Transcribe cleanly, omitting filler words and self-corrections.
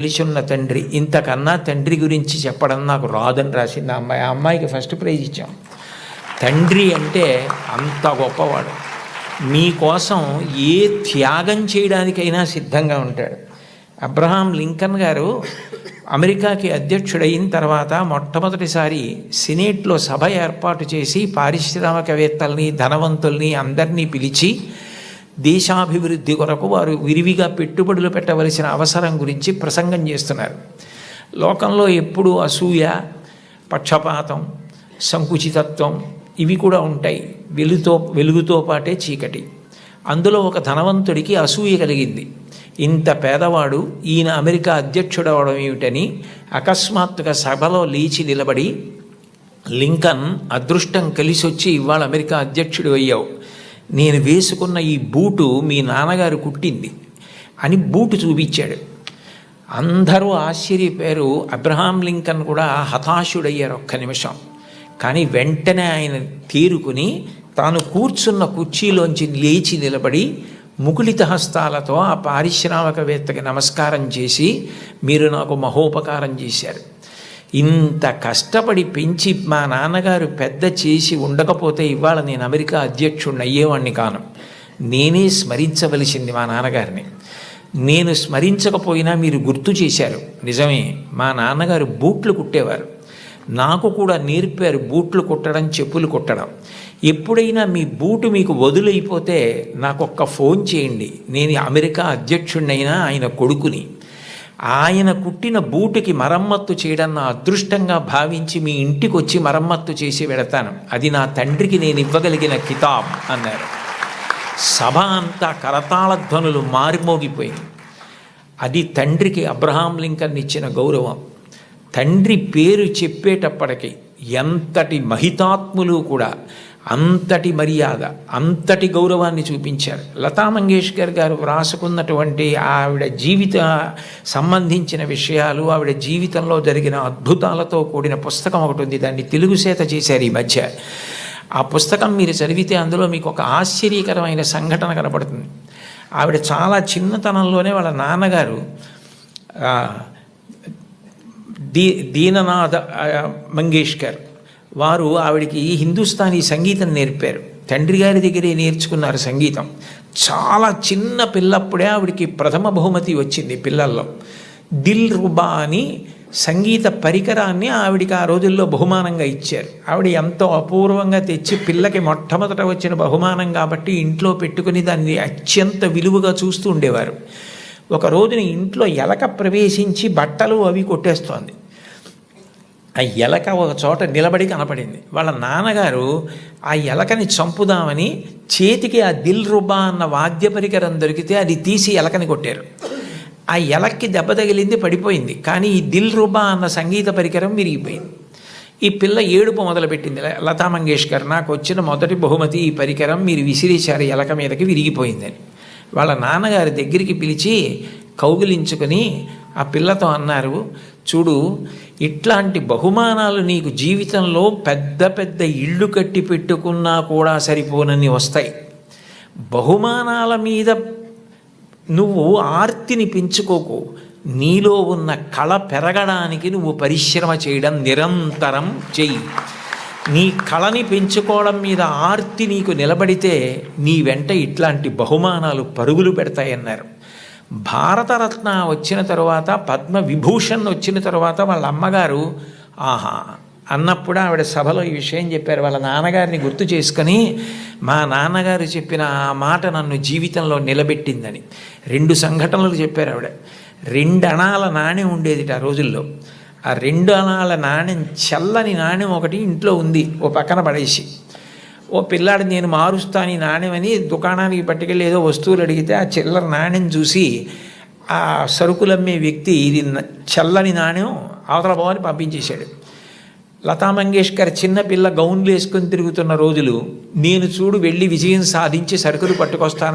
ఉన్న తండ్రి, ఇంతకన్నా తండ్రి గురించి చెప్పడం నాకు రాదని రాసింది ఆ అమ్మాయికి ఫస్ట్ ప్రైజ్ ఇచ్చాం. తండ్రి అంటే అంత గొప్పవాడు. మీకోసం ఏ త్యాగం చేయడానికైనా సిద్ధంగా ఉంటాడు. అబ్రహాం లింకన్ గారు అమెరికాకి అధ్యక్షుడైన తర్వాత మొట్టమొదటిసారి సినేట్లో సభ ఏర్పాటు చేసి పారిశ్రామికవేత్తల్ని, ధనవంతుల్ని అందరినీ పిలిచి దేశాభివృద్ధి కొరకు వారు విరివిగా పెట్టుబడులు పెట్టవలసిన అవసరం గురించి ప్రసంగం చేస్తున్నారు. లోకంలో ఎప్పుడూ అసూయ, పక్షపాతం, సంకుచితత్వం ఇవి కూడా ఉంటాయి. వెలుగుతో పాటే చీకటి. అందులో ఒక ధనవంతుడికి అసూయ కలిగింది. ఇంత పేదవాడు ఈయన అమెరికా అధ్యక్షుడవడం ఏమిటని అకస్మాత్తుగా సభలో లేచి నిలబడి, లింకన్, అదృష్టం కలిసి వచ్చి ఇవాళ అమెరికా అధ్యక్షుడు అయ్యావు. నేను వేసుకున్న ఈ బూటు మీ నాన్నగారు కుట్టింది అని బూటు చూపించాడు. అందరూ ఆశ్చర్యపోయారు. అబ్రహాం లింకన్ కూడా హతాశుడయ్యారు ఒక్క నిమిషం. కానీ వెంటనే ఆయన తేరుకుని తాను కూర్చున్న కుర్చీలోంచి లేచి నిలబడి ముకుళిత హస్తాలతో ఆ పారిశ్రామికవేత్తకి నమస్కారం చేసి, మీరు నాకు మహోపకారం చేశారు. ఇంత కష్టపడి పెంచి మా నాన్నగారు పెద్ద చేసి ఉండకపోతే ఇవాళ నేను అమెరికా అధ్యక్షుడిని అయ్యేవాడిని కాను. నేనే స్మరించవలసింది మా నాన్నగారిని. నేను స్మరించకపోయినా మీరు గుర్తు చేశారు. నిజమే, మా నాన్నగారు బూట్లు కుట్టేవారు. నాకు కూడా నేర్పారు బూట్లు కుట్టడం, చెప్పులు కుట్టడం. ఎప్పుడైనా మీ బూటు మీకు వదులైపోతే నాకొక్క ఫోన్ చేయండి. నేను అమెరికా అధ్యక్షుడినైనా ఆయన కొడుకుని. ఆయన కుట్టిన బూటుకి మరమ్మత్తు చేయడం నా అదృష్టంగా భావించి మీ ఇంటికి వచ్చి మరమ్మత్తు చేసి వెడతాను. అది నా తండ్రికి నేను ఇవ్వగలిగిన కితాబ్ అన్నారు. సభ అంతా కరతాళ ధ్వనులు మారిమోగిపోయింది. అది తండ్రికి అబ్రహాం లింకన్ ఇచ్చిన గౌరవం. తండ్రి పేరు చెప్పేటప్పటికి ఎంతటి మహితాత్ములు కూడా అంతటి మర్యాద, అంతటి గౌరవాన్ని చూపించారు. లతా మంగేష్కర్ గారు వ్రాసుకున్నటువంటి ఆవిడ జీవిత సంబంధించిన విషయాలు, ఆవిడ జీవితంలో జరిగిన అద్భుతాలతో కూడిన పుస్తకం ఒకటి ఉంది. దాన్ని తెలుగు చేత చేశారు ఈ మధ్య. ఆ పుస్తకం మీరు చదివితే అందులో మీకు ఒక ఆశ్చర్యకరమైన సంఘటన కనపడుతుంది. ఆవిడ చాలా చిన్నతనంలోనే వాళ్ళ నాన్నగారు దీననాథ మంగేష్కర్ వారు ఆవిడికి హిందుస్థానీ సంగీతం నేర్పారు. తండ్రి గారి దగ్గరే నేర్చుకున్నారు సంగీతం. చాలా చిన్న పిల్లప్పుడే ఆవిడికి ప్రథమ బహుమతి వచ్చింది పిల్లల్లో. దిల్ రుబా అని సంగీత పరికరాన్ని ఆవిడికి ఆ రోజుల్లో బహుమానంగా ఇచ్చారు. ఆవిడ ఎంతో అపూర్వంగా తెచ్చి పిల్లకి మొట్టమొదట వచ్చిన బహుమానం కాబట్టి ఇంట్లో పెట్టుకుని దాన్ని అత్యంత విలువగా చూస్తూ ఉండేవారు. ఒక రోజున ఇంట్లో ఎలక ప్రవేశించి బట్టలు అవి కొట్టేస్తోంది. ఆ ఎలక ఒక చోట నిలబడి కనపడింది. వాళ్ళ నాన్నగారు ఆ ఎలకని చంపుదామని చేతికి ఆ దిల్ రుబా అన్న వాద్య పరికరం దొరికితే అది తీసి ఎలకని కొట్టారు. ఆ ఎలక్కి దెబ్బ తగిలింది, పడిపోయింది. కానీ ఈ దిల్ రుబా అన్న సంగీత పరికరం విరిగిపోయింది. ఈ పిల్ల ఏడుపు మొదలుపెట్టింది. లతా మంగేష్కర్, నాకు వచ్చిన మొదటి బహుమతి ఈ పరికరం, మీరు విసిరేశారు ఎలక మీదకి, విరిగిపోయిందని. వాళ్ళ నాన్నగారి దగ్గరికి పిలిచి కౌగిలించుకొని ఆ పిల్లతో అన్నారు, చూడు, ఇట్లాంటి బహుమానాలు నీకు జీవితంలో పెద్ద పెద్ద ఇళ్ళు కట్టి పెట్టుకున్నా కూడా సరిపోనని వస్తాయి. బహుమానాల మీద నువ్వు ఆర్తిని పెంచుకోకు. నీలో ఉన్న కళ పెరగడానికి నువ్వు పరిశ్రమ చేయడం నిరంతరం చెయ్యి. నీ కళని పెంచుకోవడం మీద ఆర్తి నీకు నిలబడితే నీ వెంట ఇట్లాంటి బహుమానాలు పరుగులు పెడతాయన్నారు. భారతరత్న వచ్చిన తర్వాత, పద్మవిభూషణ్ వచ్చిన తర్వాత వాళ్ళ అమ్మగారు ఆహా అన్నప్పుడు ఆవిడ సభలో ఈ విషయం చెప్పారు. వాళ్ళ నాన్నగారిని గుర్తు చేసుకొని, మా నాన్నగారు చెప్పిన ఆ మాట నన్ను జీవితంలో నిలబెట్టిందని 2 సంఘటనలు చెప్పారు ఆవిడ. 2 అణాల నాణ్యం ఉండేది ఆ రోజుల్లో. ఆ 2 అణాల నాణ్యం, చల్లని నాణ్యం ఒకటి ఇంట్లో ఉంది, ఓ పక్కన పడేసి. ఓ పిల్లాడు నేను మారుస్తాను ఈ నాణ్యమని దుకాణానికి పట్టుకెళ్ళి ఏదో వస్తువులు అడిగితే ఆ చిల్లర నాణ్యం చూసి ఆ సరుకులమ్మే వ్యక్తి ఇది చల్లని నాణ్యం అవతల పోవని పంపించేశాడు. లతా మంగేష్కర్ చిన్నపిల్ల గౌన్లు వేసుకొని తిరుగుతున్న రోజులు, నేను చూడు వెళ్ళి విజయం సాధించి సరుకులు పట్టుకొస్తాను